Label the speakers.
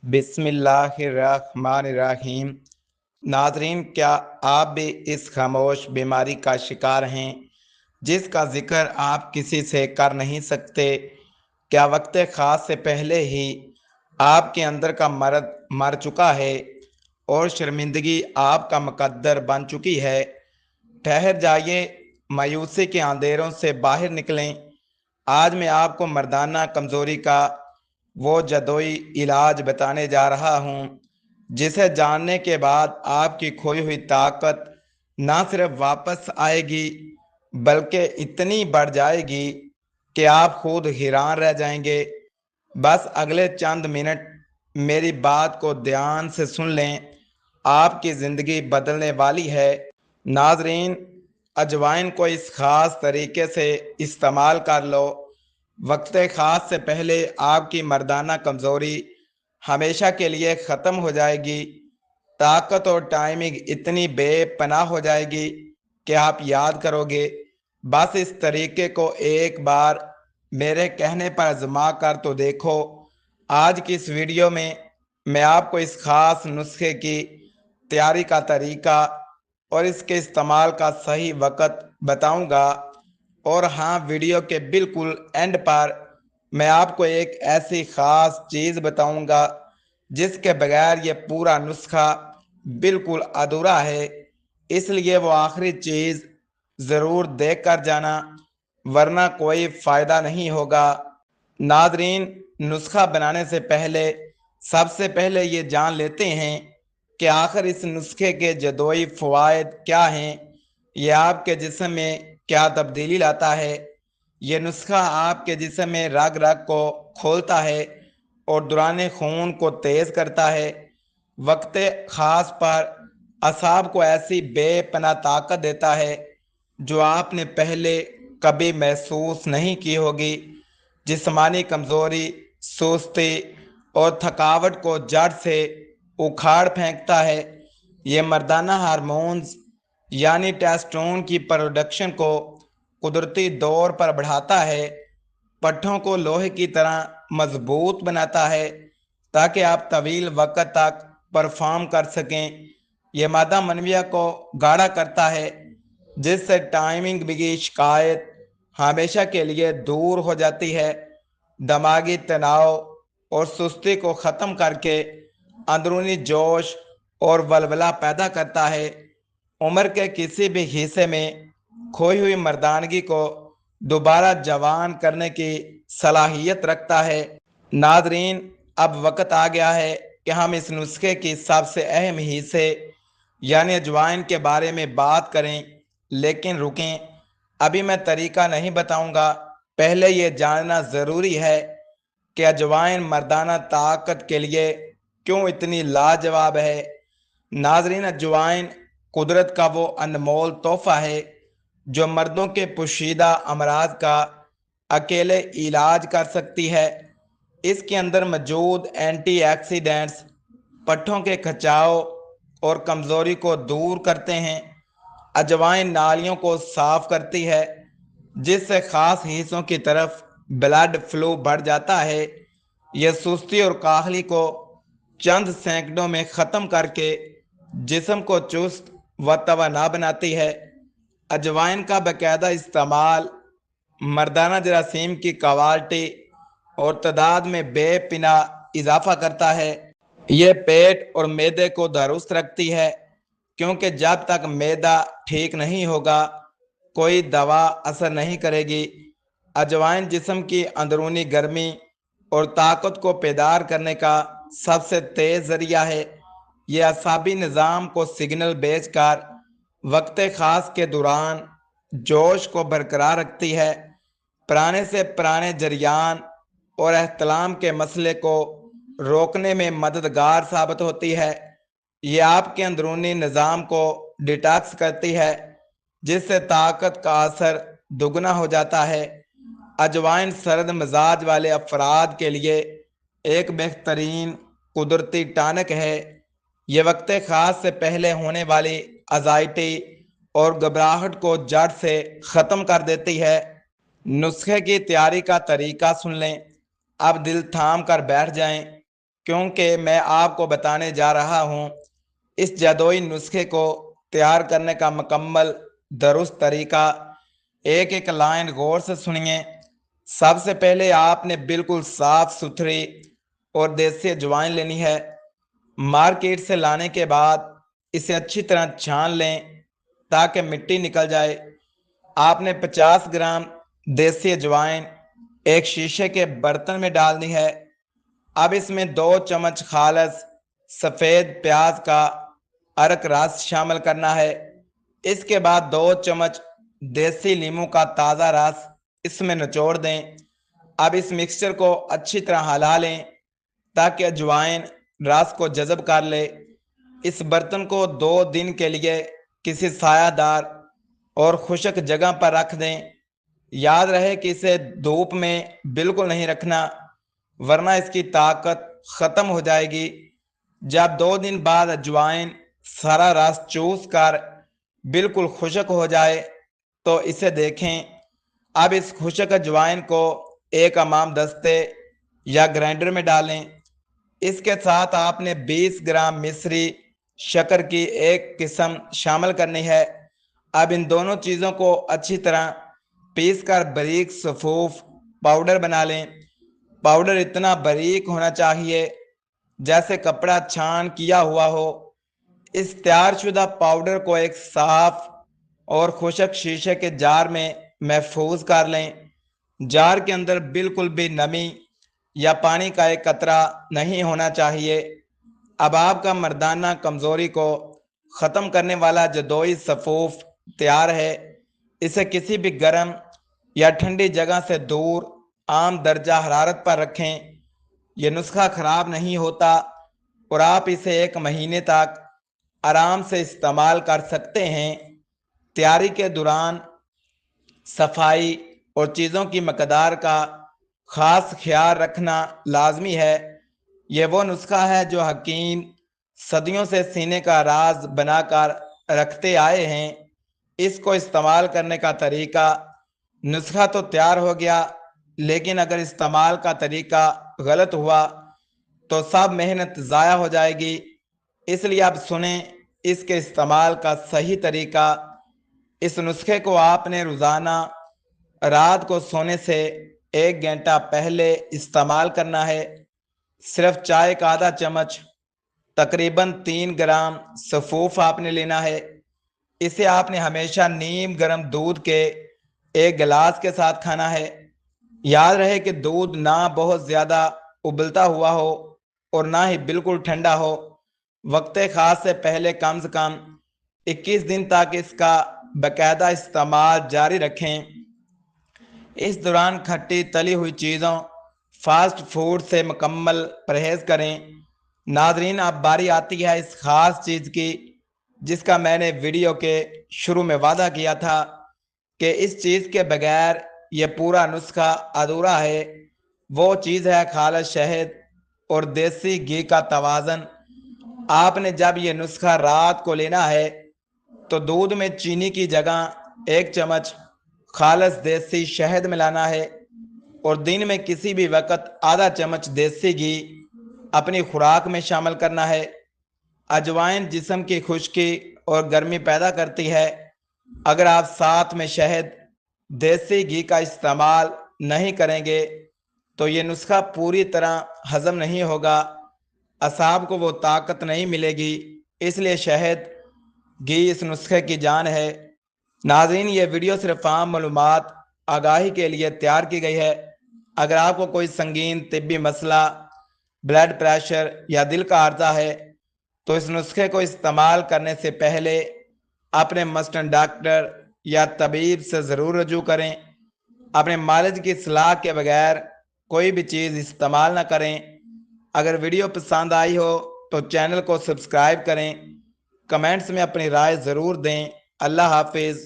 Speaker 1: बिस्मिल्लाहिर्रहमानिर्रहीम। नाजरीन, क्या आप भी इस खामोश बीमारी का शिकार हैं जिसका जिक्र आप किसी से कर नहीं सकते? क्या वक्त ख़ास से पहले ही आपके अंदर का मर्द मर चुका है और शर्मिंदगी आपका मुकद्दर बन चुकी है? ठहर जाइए, मायूसी के अंधेरों से बाहर निकलें। आज मैं आपको मर्दाना कमज़ोरी का वो जदोई इलाज बताने जा रहा हूँ जिसे जानने के बाद आपकी खोई हुई ताकत ना सिर्फ वापस आएगी बल्कि इतनी बढ़ जाएगी कि आप खुद हैरान रह जाएंगे। बस अगले चंद मिनट मेरी बात को ध्यान से सुन लें, आपकी ज़िंदगी बदलने वाली है। नाजरीन, अजवाइन को इस खास तरीके से इस्तेमाल कर लो, वक्त ख़ास से पहले आपकी मर्दाना कमज़ोरी हमेशा के लिए ख़त्म हो जाएगी। ताकत और टाइमिंग इतनी बेपनाह हो जाएगी कि आप याद करोगे। बस इस तरीके को एक बार मेरे कहने पर आजमा कर तो देखो। आज की इस वीडियो में मैं आपको इस खास नुस्खे की तैयारी का तरीका और इसके इस्तेमाल का सही वक्त बताऊंगा। और हाँ, वीडियो के बिल्कुल एंड पर मैं आपको एक ऐसी ख़ास चीज़ बताऊंगा जिसके बगैर ये पूरा नुस्खा बिल्कुल अधूरा है, इसलिए वो आखिरी चीज़ ज़रूर देख कर जाना, वरना कोई फ़ायदा नहीं होगा। नाजरीन, नुस्खा बनाने से पहले सबसे पहले ये जान लेते हैं कि आखिर इस नुस्खे के जदोई फ़वाइद क्या हैं, ये आपके जिस्म में क्या तब्दीली लाता है। ये नुस्खा आपके जिस्म में रग रग को खोलता है और दौरान खून को तेज़ करता है। वक्त ख़ास पर असाब को ऐसी बेपनाह ताकत देता है जो आपने पहले कभी महसूस नहीं की होगी। जिस्मानी कमज़ोरी, सुस्ती और थकावट को जड़ से उखाड़ फेंकता है। ये मर्दाना हार्मोन्स यानी टेस्टोस्टेरोन की प्रोडक्शन को कुदरती तौर पर बढ़ाता है, पट्ठों को लोहे की तरह मजबूत बनाता है ताकि आप तवील वक्त तक परफॉर्म कर सकें। यह मादा मनविया को गाढ़ा करता है जिससे टाइमिंग की शिकायत हमेशा के लिए दूर हो जाती है। दिमागी तनाव और सुस्ती को ख़त्म करके अंदरूनी जोश और वलवला पैदा करता है। उम्र के किसी भी हिस्से में खोई हुई मर्दानगी को दोबारा जवान करने की सलाहियत रखता है। नाजरीन, अब वक्त आ गया है कि हम इस नुस्खे की सबसे अहम हिस्से यानी अजवाइन के बारे में बात करें। लेकिन रुकें, अभी मैं तरीका नहीं बताऊंगा। पहले ये जानना ज़रूरी है कि अजवाइन मर्दाना ताकत के लिए क्यों इतनी लाजवाब है। नाजरीन, अजवाइन कुदरत का वो अनमोल तोहफा है जो मर्दों के पोशीदा अमराज का अकेले इलाज कर सकती है। इसके अंदर मौजूद एंटीऑक्सीडेंट्स पट्ठों के खिंचाव और कमज़ोरी को दूर करते हैं। अजवाइन नालियों को साफ करती है जिससे ख़ास हिस्सों की तरफ ब्लड फ्लो बढ़ जाता है। यह सुस्ती और काहली को चंद सेकंडों में ख़त्म करके जिस्म को चुस्त व तवाना बनाती है। अजवाइन का बाकायदा इस्तेमाल मर्दाना जरासीम की क्वालिटी और तादाद में बेपना इजाफा करता है। यह पेट और मैदे को दुरुस्त रखती है क्योंकि जब तक मैदा ठीक नहीं होगा कोई दवा असर नहीं करेगी। अजवाइन जिस्म की अंदरूनी गर्मी और ताकत को पैदार करने का सबसे तेज जरिया है। यह असाबी निज़ाम को सिग्नल भेजकर वक्त ख़ास के दौरान जोश को बरकरार रखती है। पुराने से पुराने जरियान और एहतलाम के मसले को रोकने में मददगार साबित होती है। ये आपके अंदरूनी निज़ाम को डिटॉक्स करती है जिससे ताकत का असर दुगना हो जाता है। अजवाइन सर्द मिजाज वाले अफराद के लिए एक बेहतरीन कुदरती टॉनिक है। ये वक्त ख़ास से पहले होने वाली एंजाइटी और घबराहट को जड़ से ख़त्म कर देती है। नुस्खे की तैयारी का तरीका सुन लें। अब दिल थाम कर बैठ जाएं کیونکہ میں آپ کو بتانے جا رہا ہوں اس جادوئی نسخے کو تیار کرنے کا مکمل درست طریقہ۔ ایک ایک لائن غور سے سنیے۔ سب سے پہلے آپ نے بالکل صاف ستھری اور دیسی اجوائن لینی ہے۔ مارکیٹ سے لانے کے بعد اسے اچھی طرح چھان لیں تاکہ مٹی نکل جائے۔ آپ نے 50 گرام دیسی اجوائن ایک شیشے کے برتن میں ڈالنی ہے۔ اب اس میں 2 چمچ خالص سفید پیاز کا ارک رس شامل کرنا ہے۔ اس کے بعد 2 چمچ دیسی لیموں کا تازہ رس اس میں نچوڑ دیں۔ اب اس مکسچر کو اچھی طرح ہلا لیں تاکہ اجوائن رس کو جذب کر لے۔ اس برتن کو 2 دن کے لیے کسی سایہ دار اور خشک جگہ پر رکھ دیں۔ یاد رہے کہ اسے دھوپ میں بالکل نہیں رکھنا ورنہ اس کی طاقت ختم ہو جائے گی۔ جب 2 دن بعد اجوائن سارا رس چوس کر بالکل خشک ہو جائے تو اسے دیکھیں۔ اب اس خشک اجوائن کو ایک امام دستے یا گرائنڈر میں ڈالیں۔ اس کے ساتھ آپ نے 20 گرام مصری شکر کی ایک قسم شامل کرنی ہے۔ اب ان دونوں چیزوں کو اچھی طرح پیس کر باریک صفوف پاؤڈر بنا لیں۔ پاؤڈر اتنا باریک ہونا چاہیے جیسے کپڑا چھان کیا ہوا ہو۔ اس تیار شدہ پاؤڈر کو ایک صاف اور خشک شیشے کے جار میں محفوظ کر لیں۔ جار کے اندر بالکل بھی نمی یا پانی کا ایک قطرہ نہیں ہونا چاہیے۔ اب آپ کا مردانہ کمزوری کو ختم کرنے والا جادوئی صفوف تیار ہے۔ اسے کسی بھی گرم یا ٹھنڈی جگہ سے دور عام درجہ حرارت پر رکھیں۔ یہ نسخہ خراب نہیں ہوتا اور آپ اسے 1 مہینے تک آرام سے استعمال کر سکتے ہیں۔ تیاری کے دوران صفائی اور چیزوں کی مقدار کا خاص خیال رکھنا لازمی ہے۔ یہ وہ نسخہ ہے جو حکیم صدیوں سے سینے کا راز بنا کر رکھتے آئے ہیں۔ اس کو استعمال کرنے کا طریقہ۔ نسخہ تو تیار ہو گیا لیکن اگر استعمال کا طریقہ غلط ہوا تو سب محنت ضائع ہو جائے گی۔ اس لیے اب سنیں اس کے استعمال کا صحیح طریقہ۔ اس نسخے کو آپ نے روزانہ رات کو سونے سے 1 گھنٹہ پہلے استعمال کرنا ہے۔ صرف چائے کا آدھا چمچ تقریباً 3 گرام صفوف آپ نے لینا ہے۔ اسے آپ نے ہمیشہ نیم گرم دودھ کے 1 گلاس کے ساتھ کھانا ہے۔ یاد رہے کہ دودھ نہ بہت زیادہ ابلتا ہوا ہو اور نہ ہی بالکل ٹھنڈا ہو۔ وقت خاص سے پہلے کم سے کم 21 دن تک اس کا باقاعدہ استعمال جاری رکھیں۔ اس دوران کھٹی تلی ہوئی چیزوں فاسٹ فوڈ سے مکمل پرہیز کریں۔ ناظرین اب باری آتی ہے اس خاص چیز کی جس کا میں نے ویڈیو کے شروع میں وعدہ کیا تھا کہ اس چیز کے بغیر یہ پورا نسخہ ادھورا ہے۔ وہ چیز ہے خالص شہد اور دیسی گھی کا توازن۔ آپ نے جب یہ نسخہ رات کو لینا ہے تو دودھ میں چینی کی جگہ 1 چمچ خالص دیسی شہد ملانا ہے اور دن میں کسی بھی وقت آدھا چمچ دیسی گھی اپنی خوراک میں شامل کرنا ہے۔ اجوائن جسم کی خشکی اور گرمی پیدا کرتی ہے۔ اگر آپ ساتھ میں شہد دیسی گھی کا استعمال نہیں کریں گے تو یہ نسخہ پوری طرح ہضم نہیں ہوگا، اعصاب کو وہ طاقت نہیں ملے گی۔ اس لیے شہد گھی اس نسخے کی جان ہے۔ ناظرین یہ ویڈیو صرف عام معلومات آگاہی کے لیے تیار کی گئی ہے۔ اگر آپ کو کوئی سنگین طبی مسئلہ، بلڈ پریشر یا دل کا عارضہ ہے تو اس نسخے کو استعمال کرنے سے پہلے اپنے مسٹن ڈاکٹر یا طبیب سے ضرور رجوع کریں۔ اپنے مالج کی صلاح کے بغیر کوئی بھی چیز استعمال نہ کریں۔ اگر ویڈیو پسند آئی ہو تو چینل کو سبسکرائب کریں۔ کمنٹس میں اپنی رائے ضرور دیں۔ اللہ حافظ۔